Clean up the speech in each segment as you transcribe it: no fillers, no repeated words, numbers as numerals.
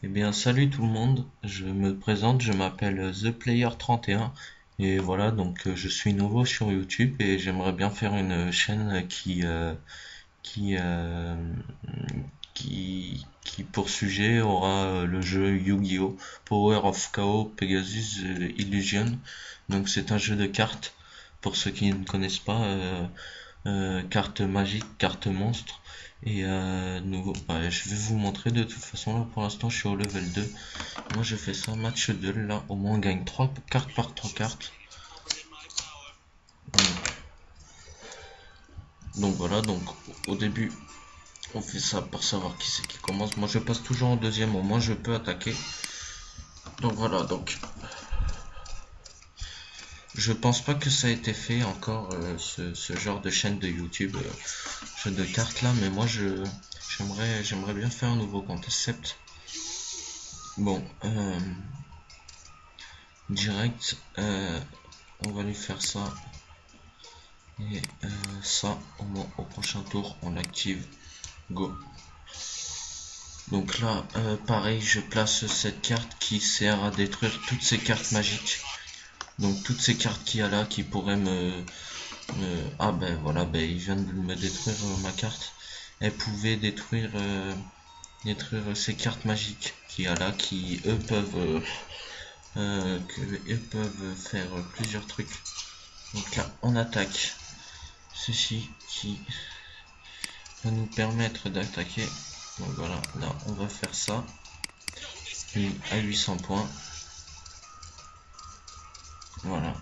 Eh bien, salut tout le monde, je me présente, je m'appelle ThePlayer31 et voilà, je suis nouveau sur YouTube et j'aimerais bien faire une chaîne qui, euh, qui pour sujet aura le jeu Yu-Gi-Oh! Power of Chaos Pegasus Illusion. Donc c'est un jeu de cartes, pour ceux qui ne connaissent pas, cartes magiques, cartes monstres. Et je vais vous montrer de toute façon là pour l'instant je suis au level 2. Moi je fais ça, match 2 là, au moins on gagne 3 cartes par 3 cartes. Donc voilà, donc au début on fait ça pour savoir qui c'est qui commence. Moi je passe toujours en deuxième, au moins je peux attaquer. Donc voilà, donc je pense pas que ça a été fait encore ce genre de chaîne de YouTube, jeu de cartes là, mais moi j'aimerais bien faire un nouveau concept. Bon, direct, on va lui faire ça et ça au prochain tour on l'active. Go. Donc là, pareil, je place cette carte qui sert à détruire toutes ces cartes magiques. Donc toutes ces cartes qu'il y a là qui pourraient ah ben voilà, ben il vient de me détruire ma carte. Elle pouvait détruire ces cartes magiques qu'il y a là qui eux peuvent faire plusieurs trucs. Donc là, on attaque ceci qui va nous permettre d'attaquer. Donc voilà, là on va faire ça. Lui à 800 points. Voilà.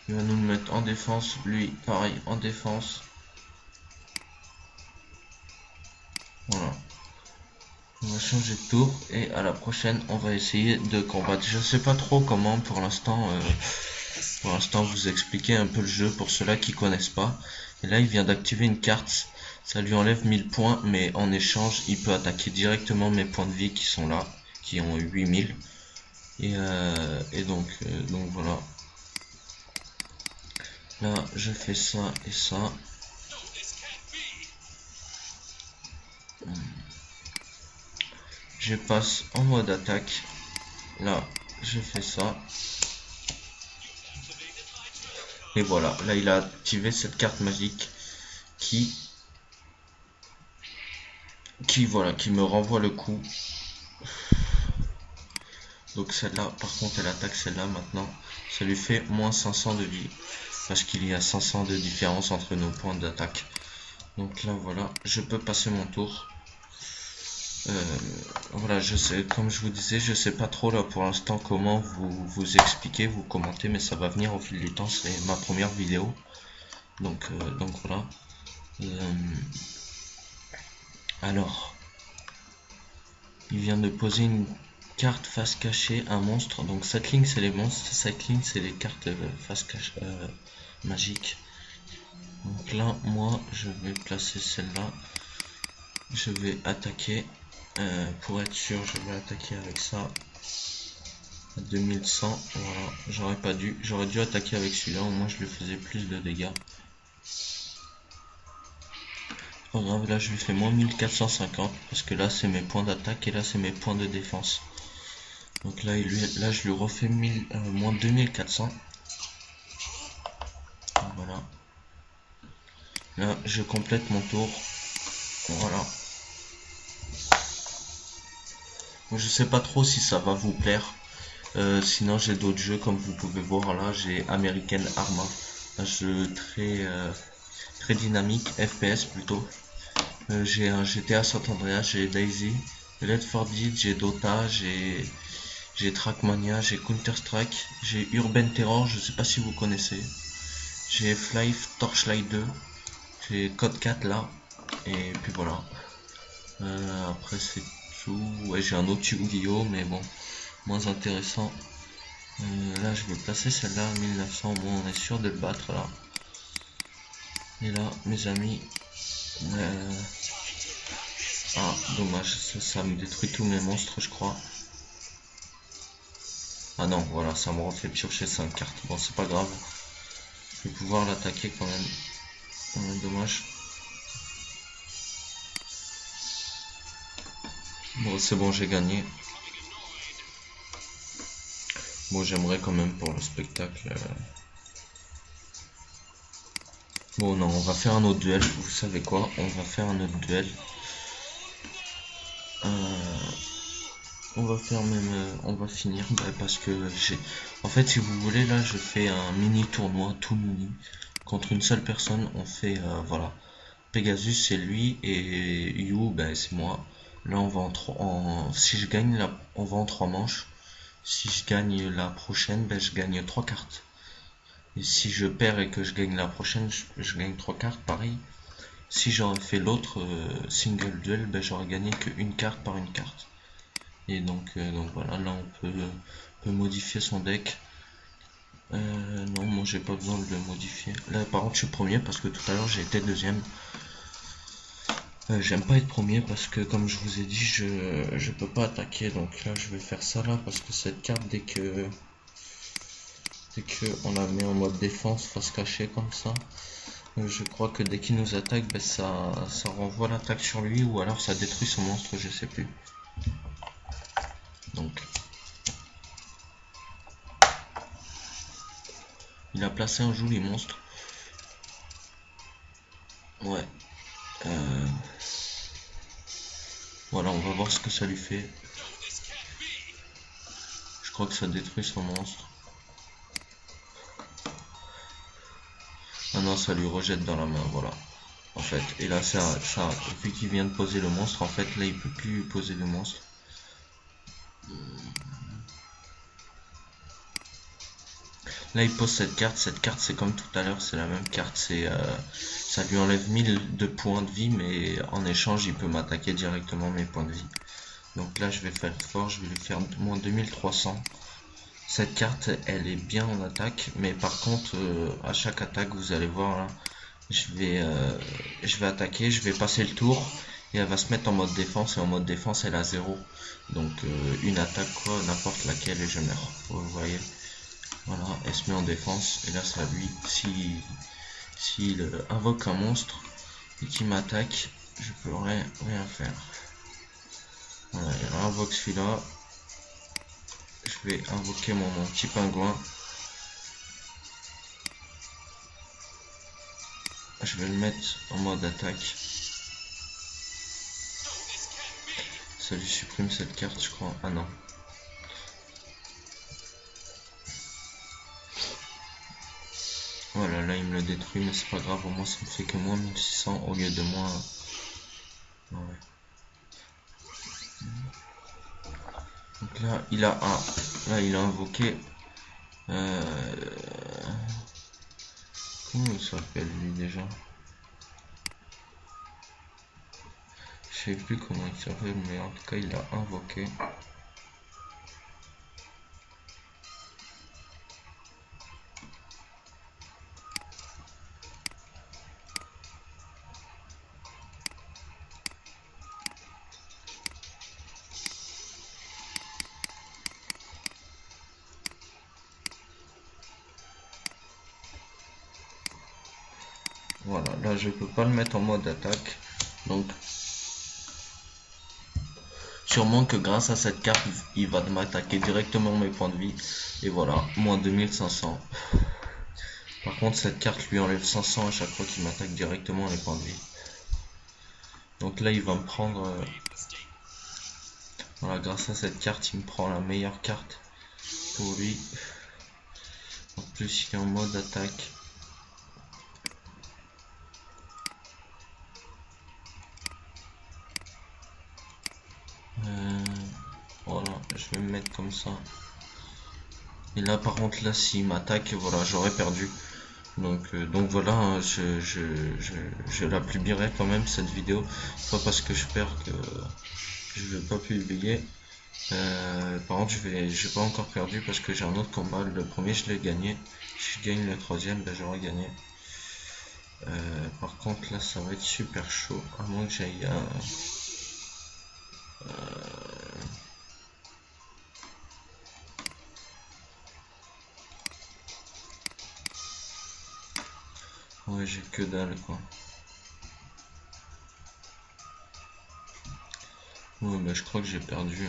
Il va nous le mettre en défense. Lui, pareil, en défense. Voilà. On va changer de tour. Et à la prochaine, on va essayer de combattre. Je sais pas trop comment pour l'instant. Pour l'instant, vous expliquer un peu le jeu pour ceux-là qui connaissent pas. Et là, il vient d'activer une carte. Ça lui enlève 1000 points. Mais en échange, il peut attaquer directement mes points de vie qui sont là. Qui ont 8000. Donc voilà. Là, je fais ça et ça. Je passe en mode attaque. Là, je fais ça. Et voilà, là il a activé cette carte magique qui voilà, qui me renvoie le coup. Donc celle-là, par contre, elle attaque celle-là maintenant. Ça lui fait moins 500 de vie. Parce qu'il y a 500 de différence entre nos points d'attaque. Donc là, voilà, je peux passer mon tour. Voilà, je sais, comme je vous disais, je sais pas trop là pour l'instant comment vous expliquer, vous commenter, mais ça va venir au fil du temps. C'est ma première vidéo. Donc voilà. Euh, alors, il vient de poser une carte face cachée, un monstre. Donc cette ligne c'est les monstres, cette ligne c'est les cartes face cachée magiques. Donc là, moi, je vais placer celle-là. Je vais attaquer. Pour être sûr, je vais attaquer avec ça. À 2100. Voilà, j'aurais dû attaquer avec celui-là. Au moins, je lui faisais plus de dégâts. Pas grave, là je lui fais moins 1450 parce que là c'est mes points d'attaque et là c'est mes points de défense. Donc là, là je lui refais moins 2400. Voilà. Là je complète mon tour. Voilà. Bon, je sais pas trop si ça va vous plaire. Sinon j'ai d'autres jeux comme vous pouvez voir là. J'ai American Arma. Un jeu très dynamique, FPS plutôt. J'ai un GTA San Andreas, j'ai Daisy, Left 4 Dead, j'ai Dota, j'ai Trackmania, j'ai Counter-Strike, j'ai Urban Terror, je sais pas si vous connaissez. J'ai Fly Torchlight 2, j'ai Code 4 là, et puis voilà. Après c'est tout. Ouais, j'ai un autre Yu-Gi-Oh, mais bon, moins intéressant. Là je vais placer celle-là, 1900, bon on est sûr de le battre là. Et là, mes amis, ah dommage, ça me détruit tous mes monstres je crois. Ah non, voilà, ça me refait piocher 5 cartes. Bon, c'est pas grave. Je vais pouvoir l'attaquer quand même. Dommage. Bon, c'est bon, j'ai gagné. Bon, j'aimerais quand même pour le spectacle. Bon, non, on va faire un autre duel. Vous savez quoi? On va faire un autre duel. Euh, on va faire même. On va finir. Bah, parce que j'ai. En fait, si vous voulez, là, je fais un mini tournoi tout mini. Contre une seule personne, on fait. Voilà. Pegasus, c'est lui. Et You, ben, c'est moi. Là, on va si je gagne, là, on va en 3 manches. Si je gagne la prochaine, ben, je gagne 3 cartes. Et si je perds et que je gagne la prochaine, je gagne 3 cartes, pareil. Si j'aurais fait l'autre single duel, ben, j'aurais gagné qu'une carte par une carte. Et donc voilà, là peut modifier son deck. Non, moi j'ai pas besoin de le modifier. Là par contre je suis premier parce que tout à l'heure j'ai été deuxième. J'aime pas être premier parce que comme je vous ai dit, je peux pas attaquer. Donc là je vais faire ça là parce que cette carte dès que on la met en mode défense, faut se cacher comme ça. Je crois que dès qu'il nous attaque, ben ça renvoie l'attaque sur lui ou alors ça détruit son monstre, je sais plus. Donc, il a placé un joli monstre. Ouais. Euh, voilà, on va voir ce que ça lui fait. Je crois que ça détruit son monstre. Ah non, ça lui rejette dans la main, voilà. En fait, et là, vu qu'il vient de poser le monstre, en fait, là, il peut plus poser le monstre. Là, il pose cette carte. Cette carte, c'est comme tout à l'heure, c'est la même carte. Ça lui enlève 1000 de points de vie, mais en échange, il peut m'attaquer directement mes points de vie. Donc là, je vais faire fort, je vais lui faire moins 2300. Cette carte, elle est bien en attaque, mais par contre, à chaque attaque, vous allez voir là, je vais attaquer, je vais passer le tour, et elle va se mettre en mode défense, et en mode défense, elle a 0. Donc une attaque, quoi, n'importe laquelle, et je meurs. Vous voyez, voilà, elle se met en défense, et là, ça lui, s'il invoque un monstre, et qu'il m'attaque, je peux rien faire. Voilà, il invoque celui-là. Je vais invoquer mon petit pingouin. Je vais le mettre en mode attaque. Ça lui supprime cette carte, je crois. Ah non. Voilà, là il me le détruit, mais c'est pas grave. Au moins ça me fait que moins 1600 au lieu de moins. Ouais. Donc là il a invoqué. Euh... Comment il s'appelle lui déjà? Je sais plus comment il s'appelle, mais en tout cas il a invoqué. Voilà, là je peux pas le mettre en mode attaque. Donc sûrement que grâce à cette carte, il va m'attaquer directement mes points de vie. Et voilà, moins 2500. Par contre, cette carte lui enlève 500 à chaque fois qu'il m'attaque directement les points de vie. Donc là, il va me prendre... voilà, grâce à cette carte, il me prend la meilleure carte pour lui. En plus, il est en mode attaque. Voilà, je vais me mettre comme ça. Et là, par contre, là, s'il m'attaque, voilà, j'aurais perdu. Donc voilà, hein, je la publierai quand même cette vidéo. Pas parce que je perds que je vais pas publier. Par contre, j'ai pas encore perdu parce que j'ai un autre combat. Le premier, je l'ai gagné. Si je gagne le troisième, ben, j'aurai gagné. Par contre, là, ça va être super chaud. À moins que j'aille ouais, j'ai que dalle, quoi. Ouais, bah, je crois que j'ai perdu.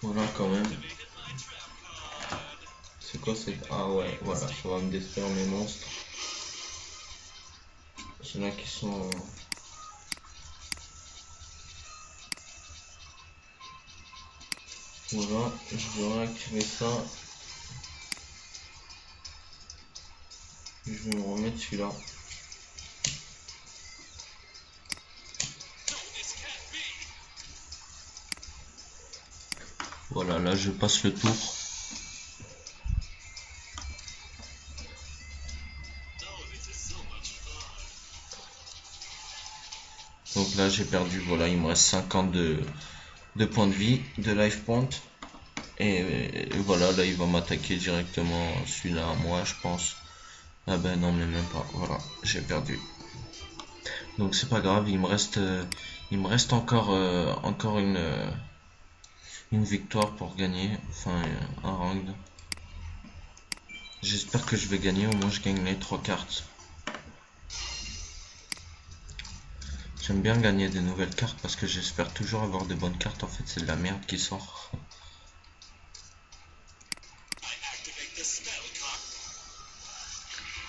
Voilà, quand même. C'est quoi cette... Ah ouais, voilà, ça va me détruire mes monstres. C'est là qui sont... Voilà, je vais réactiver ça. Je vais me remettre celui-là. Voilà, là je passe le tour. Donc là j'ai perdu, voilà, il me reste 52 de points de vie, de life point. Et voilà, là il va m'attaquer directement celui-là à moi, je pense. Ah ben non, mais même pas, voilà, j'ai perdu. Donc c'est pas grave, il me reste encore une victoire pour gagner, enfin un round. J'espère que je vais gagner, au moins je gagne les 3 cartes. J'aime bien gagner des nouvelles cartes parce que j'espère toujours avoir de bonnes cartes. En fait, c'est de la merde qui sort.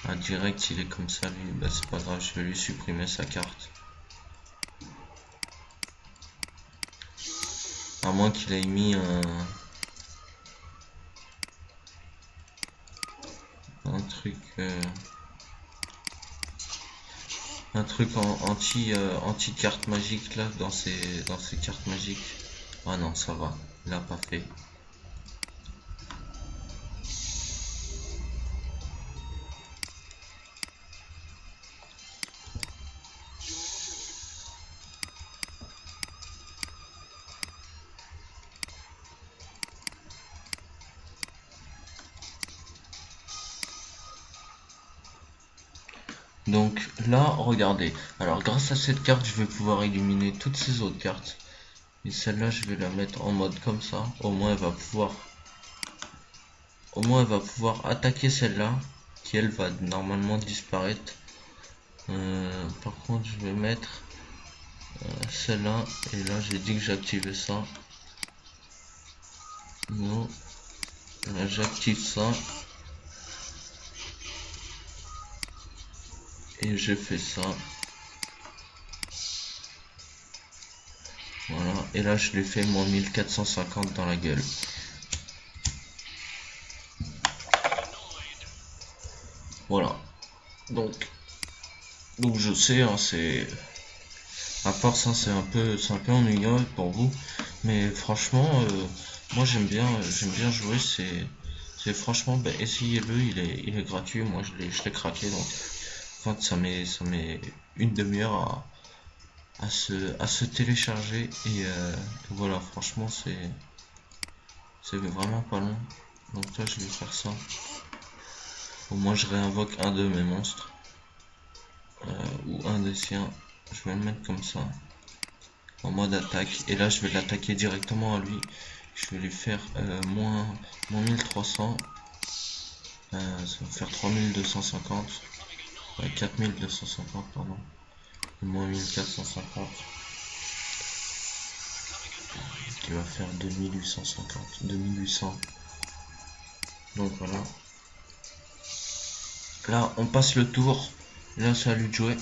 Ah, direct, il est comme ça, lui. Bah, c'est pas grave, je vais lui supprimer sa carte. À moins qu'il ait mis un truc... un truc anti carte magique là dans ses cartes magiques. Ah non, ça va, il a pas fait. Donc là, regardez. Alors grâce à cette carte, je vais pouvoir éliminer toutes ces autres cartes. Et celle-là, je vais la mettre en mode comme ça. Au moins, elle va pouvoir attaquer celle-là, qui elle va normalement disparaître. Par contre, je vais mettre celle-là. Et là, j'ai dit que j'activais ça. Non, là, j'active ça. Et je fais ça. Voilà. Et là, je lui fais mon 1450 dans la gueule. Voilà. Donc je sais, hein, c'est... À part ça, c'est un peu ennuyeux pour vous. Mais franchement, moi j'aime bien jouer. C'est franchement, bah, essayez-le, il est gratuit. Moi, je l'ai craqué. Donc, enfin, ça met une demi-heure à se télécharger. Et voilà, franchement, c'est vraiment pas long. Donc là, je vais faire ça. Au moins, je réinvoque un de mes monstres. Ou un des siens. Je vais le mettre comme ça. En mode attaque. Et là, je vais l'attaquer directement à lui. Je vais lui faire moins 1300. Ça va faire 3250. Ouais, 4250, pardon. Et moins 1450. Qui va faire 2850. 2800. Donc voilà. Là, on passe le tour. Là, c'est à lui de jouer.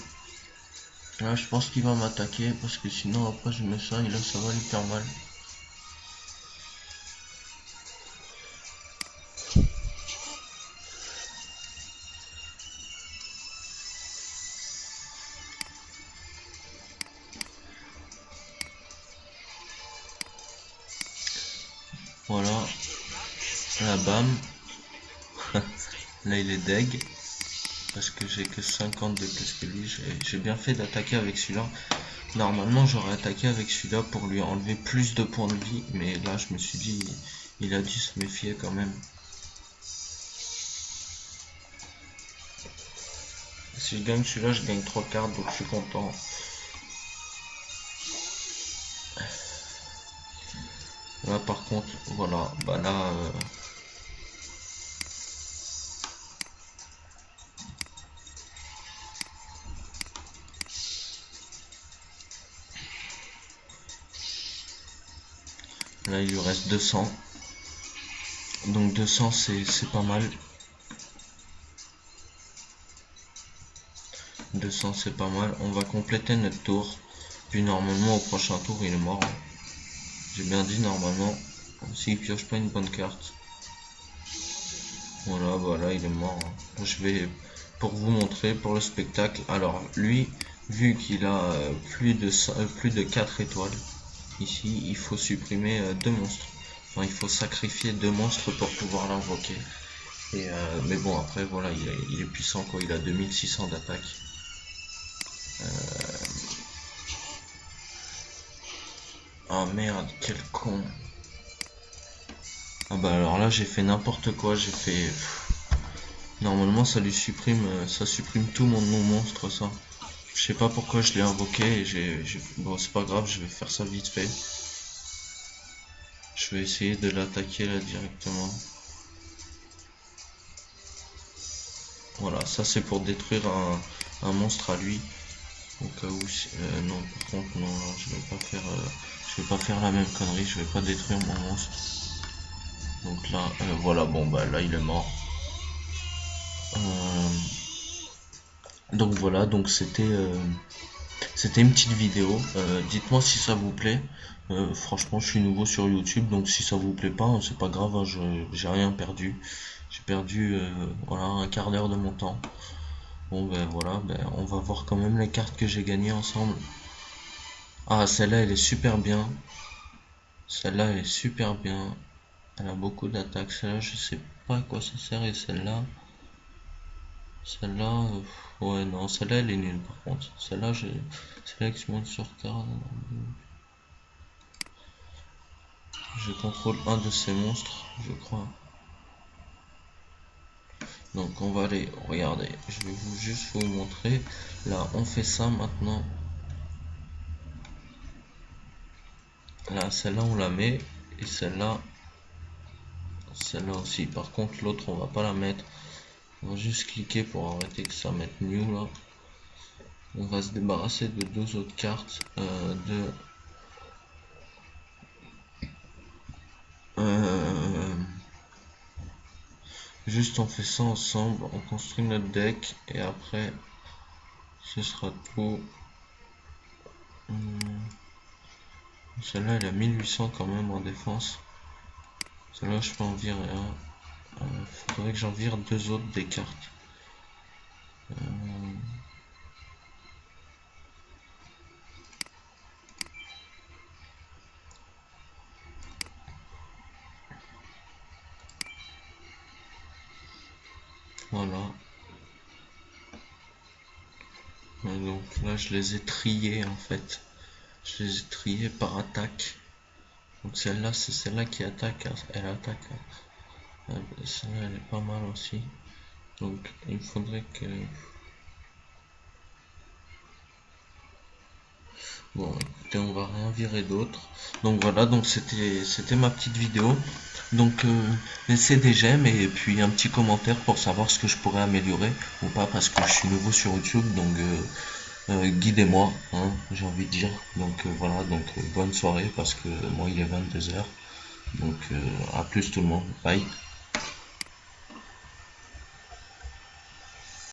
Là, je pense qu'il va m'attaquer. Parce que sinon, après, je mets ça. Et là, ça va lui faire mal. Voilà. Là, bam. Là, il est deg. Parce que j'ai que 50 de plus que lui. J'ai bien fait d'attaquer avec celui-là. Normalement, j'aurais attaqué avec celui-là pour lui enlever plus de points de vie. Mais là, je me suis dit, il a dû se méfier quand même. Si je gagne celui-là, je gagne 3 cartes. Donc, je suis content. Là, par contre, voilà. Bah Là, il lui reste 200. Donc 200, c'est pas mal. 200, c'est pas mal. On va compléter notre tour. Puis normalement, au prochain tour, il est mort. J'ai bien dit normalement. S'il pioche pas une bonne carte. Voilà, il est mort. Je vais, pour vous montrer, pour le spectacle. Alors, lui, vu qu'il a plus de 4 étoiles, ici, il faut supprimer 2 monstres. Enfin, il faut sacrifier 2 monstres pour pouvoir l'invoquer. Mais bon, après, voilà, il est puissant, quoi. Il a 2600 d'attaque. Ah merde, quel con. Ah bah alors là, j'ai fait n'importe quoi. J'ai fait... Normalement, ça supprime tout mon monstre, ça. Je sais pas pourquoi je l'ai invoqué. Bon, c'est pas grave, je vais faire ça vite fait. Je vais essayer de l'attaquer là directement. Voilà, ça c'est pour détruire un monstre à lui. Au cas où, non, par contre, non, je vais pas faire la même connerie, je vais pas détruire mon monstre. Donc là, voilà, bon, bah là, il est mort. Donc voilà, donc c'était une petite vidéo. Dites-moi si ça vous plaît. Franchement, je suis nouveau sur YouTube, donc si ça vous plaît pas, hein, c'est pas grave, hein, j'ai rien perdu. J'ai perdu voilà, un quart d'heure de mon temps. Bon ben voilà, ben, on va voir quand même les cartes que j'ai gagnées ensemble. Ah, celle-là, elle est super bien. Celle-là, elle est super bien. Elle a beaucoup d'attaques. Celle-là, je sais pas à quoi ça sert. Et celle-là, ouais, non, celle-là, elle est nulle par contre. Celle-là, celle-là qui se monte sur terre. Je contrôle un de ces monstres, je crois. Donc, on va aller regarder. Je vais juste vous montrer. Là, on fait ça maintenant. Là, celle-là, on la met. Et celle-là aussi. Par contre, l'autre, on va pas la mettre. On va juste cliquer pour arrêter que ça mette new là. On va se débarrasser de 2 autres cartes. Juste on fait ça ensemble. On construit notre deck. Et après, ce sera tout. Celle-là, elle a 1800 quand même en défense. Celle-là, je peux en virer un. Faudrait que j'en vire 2 autres des cartes. Voilà. Et donc là, je les ai triés en fait. Je les ai triés par attaque. Donc celle-là, c'est celle-là qui attaque. Elle attaque. Celle-là, elle est pas mal aussi. Donc il faudrait que... Bon, écoutez, on va rien virer d'autre. Donc voilà, donc c'était ma petite vidéo. Donc laissez des j'aime et puis un petit commentaire pour savoir ce que je pourrais améliorer ou pas parce que je suis nouveau sur YouTube. Donc guidez-moi, hein, j'ai envie de dire. Donc voilà, donc bonne soirée parce que moi il est 22h. Donc à plus tout le monde. Bye.